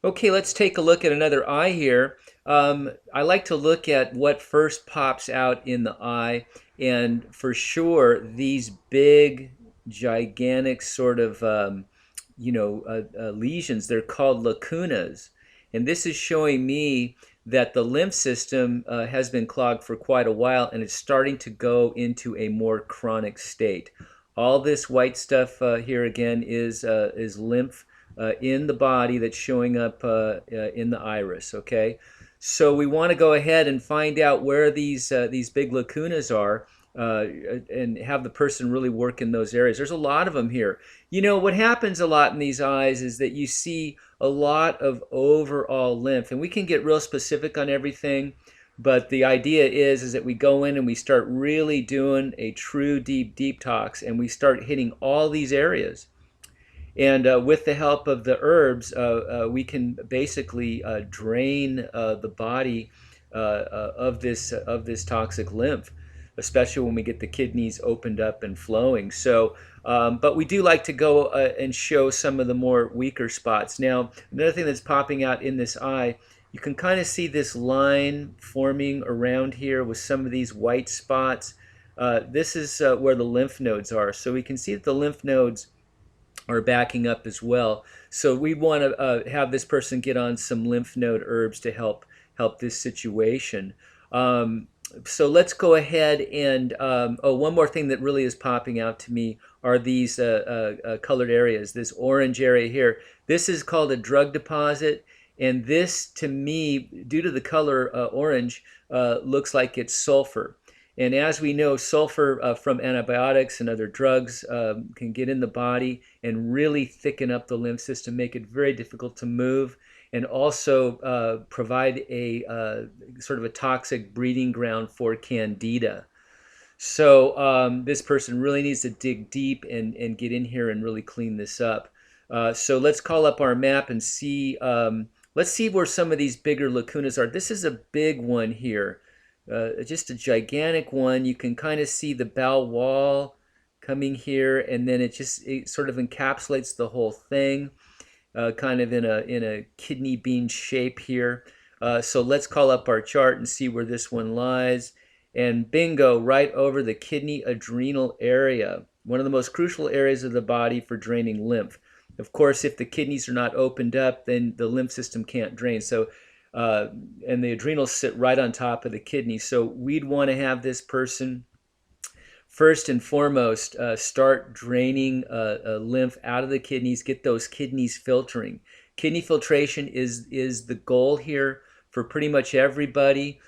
Okay, let's take a look at another eye here. I like to look at what first pops out in the eye, and for sure, these big, gigantic sort of, lesions, they're called lacunas. And this is showing me that the lymph system has been clogged for quite a while, and it's starting to go into a more chronic state. All this white stuff here again is lymph in the body that's showing up in the iris. Okay, so we want to go ahead and find out where these big lacunas are. And have the person really work in those areas. There's a lot of them here. You know, what happens a lot in these eyes is that you see a lot of overall lymph, and we can get real specific on everything, but the idea is that we go in and we start really doing a true deep detox, and we start hitting all these areas. And with the help of the herbs, we can basically drain the body of this toxic lymph, especially when we get the kidneys opened up and flowing. So, but we do like to go and show some of the more weaker spots. Now, another thing that's popping out in this eye, you can kind of see this line forming around here with some of these white spots. This is where the lymph nodes are. So we can see that the lymph nodes are backing up as well. So we want to have this person get on some lymph node herbs to help this situation. So let's go ahead and one more thing that really is popping out to me are these colored areas. This orange area here. This is called a drug deposit, and this, to me, due to the color orange, looks like it's sulfur. And as we know, sulfur from antibiotics and other drugs can get in the body and really thicken up the lymph system, make it very difficult to move, and also provide a sort of a toxic breeding ground for candida. So this person really needs to dig deep and get in here and really clean this up. So let's call up our map and see. Let's see where some of these bigger lacunas are. This is a big one here. Just a gigantic one. You can kind of see the bowel wall coming here, and then it sort of encapsulates the whole thing, kind of in a kidney bean shape here. So let's call up our chart and see where this one lies. And bingo, right over the kidney adrenal area, one of the most crucial areas of the body for draining lymph. Of course, if the kidneys are not opened up, then the lymph system can't drain. So and the adrenals sit right on top of the kidney. So we'd want to have this person first and foremost start draining lymph out of the kidneys, get those kidneys filtering. Kidney filtration is the goal here for pretty much everybody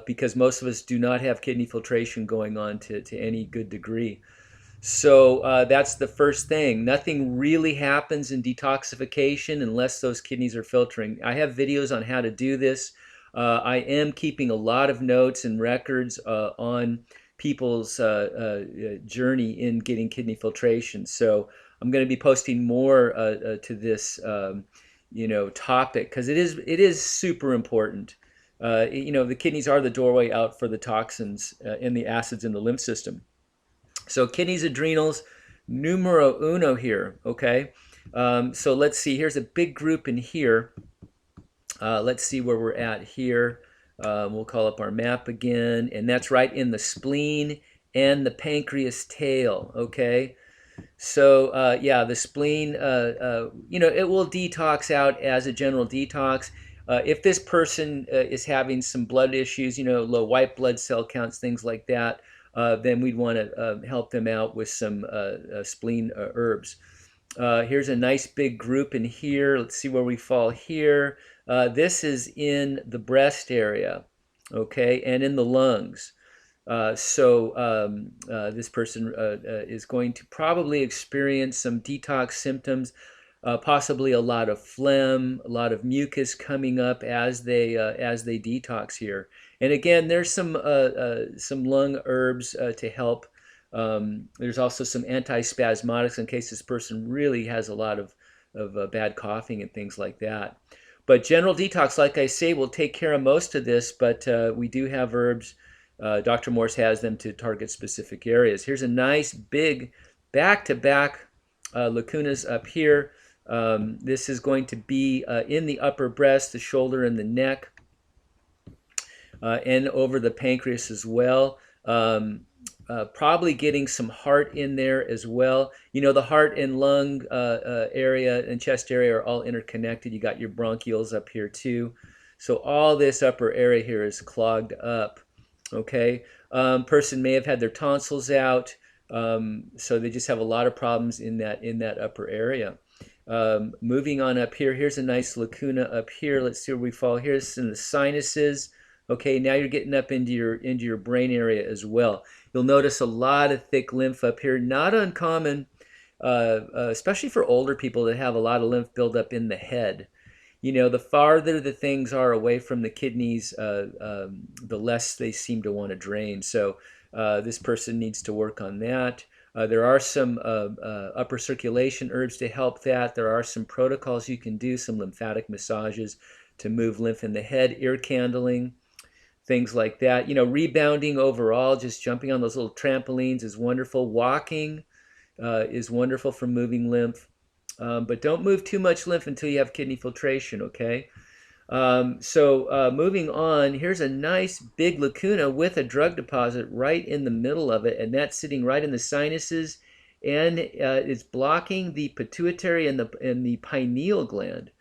because most of us do not have kidney filtration going on to any good degree. So that's the first thing. Nothing really happens in detoxification unless those kidneys are filtering. I have videos on how to do this. I am keeping a lot of notes and records on people's journey in getting kidney filtration. So I'm going to be posting more to this, topic because it is super important. The kidneys are the doorway out for the toxins and the acids in the lymph system. So kidneys, adrenals, numero uno here, okay? So let's see, here's a big group in here. Let's see where we're at here. We'll call up our map again, and that's right in the spleen and the pancreas tail, okay? So yeah, the spleen, it will detox out as a general detox. If this person is having some blood issues, low white blood cell counts, things like that, then we'd want to help them out with some spleen herbs. Here's a nice big group in here. Let's see where we fall here. This is in the breast area, okay, and in the lungs. This person is going to probably experience some detox symptoms, possibly a lot of phlegm, a lot of mucus coming up as they detox here. And again, there's some lung herbs to help. There's also some antispasmodics in case this person really has a lot of bad coughing and things like that. But general detox, like I say, will take care of most of this, but we do have herbs. Dr. Morse has them to target specific areas. Here's a nice big back-to-back lacunas up here. This is going to be in the upper breast, the shoulder, and the neck, and over the pancreas as well. Probably getting some heart in there as well. You know, the heart and lung area and chest area are all interconnected. You got your bronchioles up here too. So all this upper area here is clogged up. Okay. Person may have had their tonsils out. So they just have a lot of problems in that upper area. Moving on up here, here's a nice lacuna up here. Let's see where we fall. Here's in the sinuses. Okay, now you're getting up into your brain area as well. You'll notice a lot of thick lymph up here. Not uncommon, especially for older people that have a lot of lymph buildup in the head. You know, the farther the things are away from the kidneys, the less they seem to want to drain. So this person needs to work on that. There are some upper circulation herbs to help that. There are some protocols you can do, some lymphatic massages to move lymph in the head, ear candling, things like that. You know, rebounding overall, just jumping on those little trampolines is wonderful. Walking is wonderful for moving lymph. But don't move too much lymph until you have kidney filtration, okay? Moving on, here's a nice big lacuna with a drug deposit right in the middle of it, and that's sitting right in the sinuses, and it's blocking the pituitary and the pineal gland.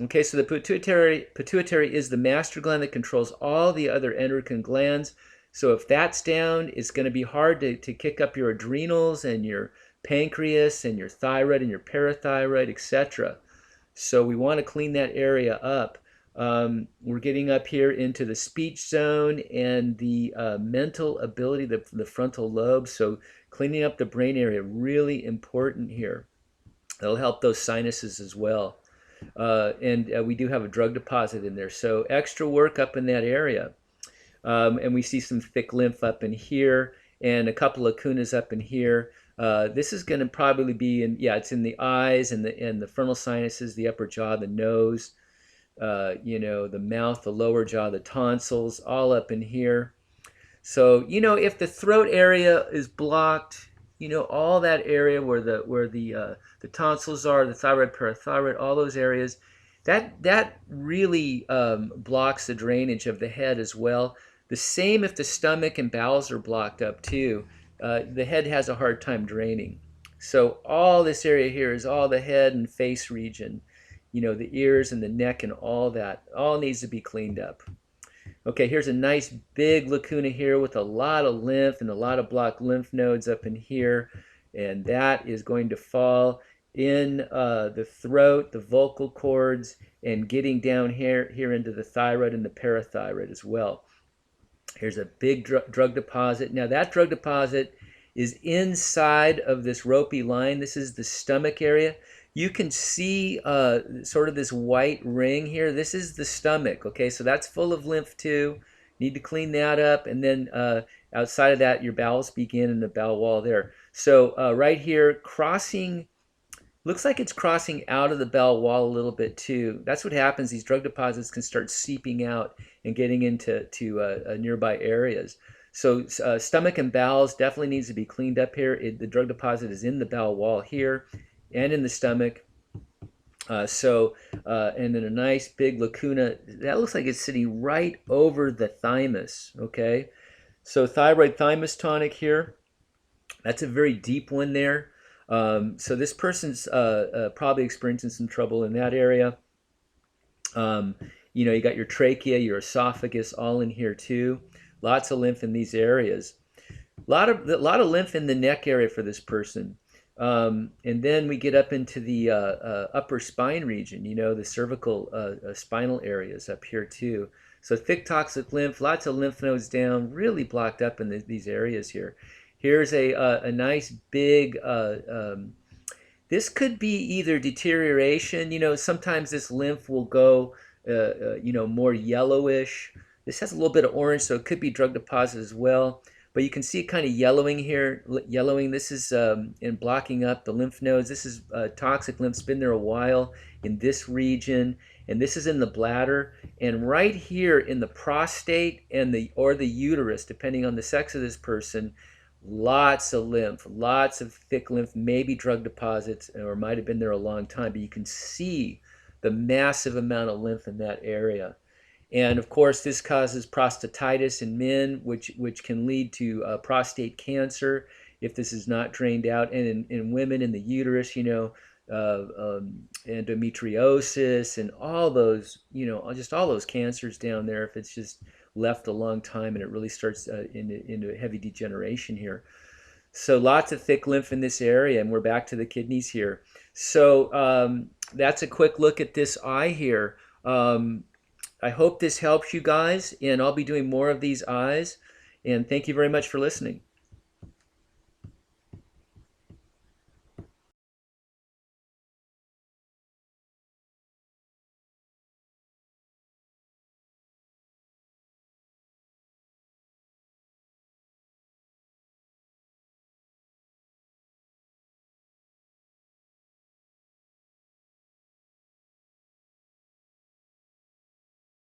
Okay, so the pituitary is the master gland that controls all the other endocrine glands. So if that's down, it's going to be hard to kick up your adrenals and your pancreas and your thyroid and your parathyroid, etc. So we want to clean that area up. We're getting up here into the speech zone and the mental ability, the frontal lobe. So cleaning up the brain area, really important here. That'll help those sinuses as well. We do have a drug deposit in there. So extra work up in that area. And we see some thick lymph up in here and a couple of lacunas up in here. This is going to probably be it's in the eyes and the frontal sinuses, the upper jaw, the nose, the mouth, the lower jaw, the tonsils, all up in here. So, if the throat area is blocked, all that area where the tonsils are, the thyroid, parathyroid, all those areas, that really blocks the drainage of the head as well. The same if the stomach and bowels are blocked up too. The head has a hard time draining. So all this area here is all the head and face region, the ears and the neck and all that, all needs to be cleaned up. Okay, here's a nice big lacuna here with a lot of lymph and a lot of blocked lymph nodes up in here, and that is going to fall in the throat, the vocal cords, and getting down here into the thyroid and the parathyroid as well. Here's a big drug deposit. Now that drug deposit is inside of this ropey line. This is the stomach area. You can see sort of this white ring here. This is the stomach, okay? So that's full of lymph too. Need to clean that up. And then outside of that, your bowels begin in the bowel wall there. So right here, crossing, looks like it's crossing out of the bowel wall a little bit too. That's what happens. These drug deposits can start seeping out and getting into nearby areas. So stomach and bowels definitely needs to be cleaned up here. The drug deposit is in the bowel wall here and in the stomach. And then a nice big lacuna. That looks like it's sitting right over the thymus, okay? So thyroid thymus tonic here. That's a very deep one there. So this person's probably experiencing some trouble in that area. You got your trachea, your esophagus, all in here too. Lots of lymph in these areas. A lot of lymph in the neck area for this person. And then we get up into the upper spine region, the cervical spinal areas up here too. So thick toxic lymph, lots of lymph nodes down, really blocked up in these areas here. Here's a nice big, this could be either deterioration, sometimes this lymph will go, more yellowish. This has a little bit of orange, so it could be drug deposit as well. But you can see it kind of yellowing here. Yellowing, this is in blocking up the lymph nodes. This is toxic lymph. It's been there a while in this region. And this is in the bladder. And right here in the prostate and the uterus, depending on the sex of this person, Lots of lymph, lots of thick lymph, maybe drug deposits, or might have been there a long time, but you can see the massive amount of lymph in that area. And of course, this causes prostatitis in men, which can lead to prostate cancer if this is not drained out. And in women, in the uterus, endometriosis and all those, just all those cancers down there, if it's just left a long time and it really starts into heavy degeneration here. So lots of thick lymph in this area, and we're back to the kidneys here. So that's a quick look at this eye here. I hope this helps you guys, and I'll be doing more of these eyes. And thank you very much for listening.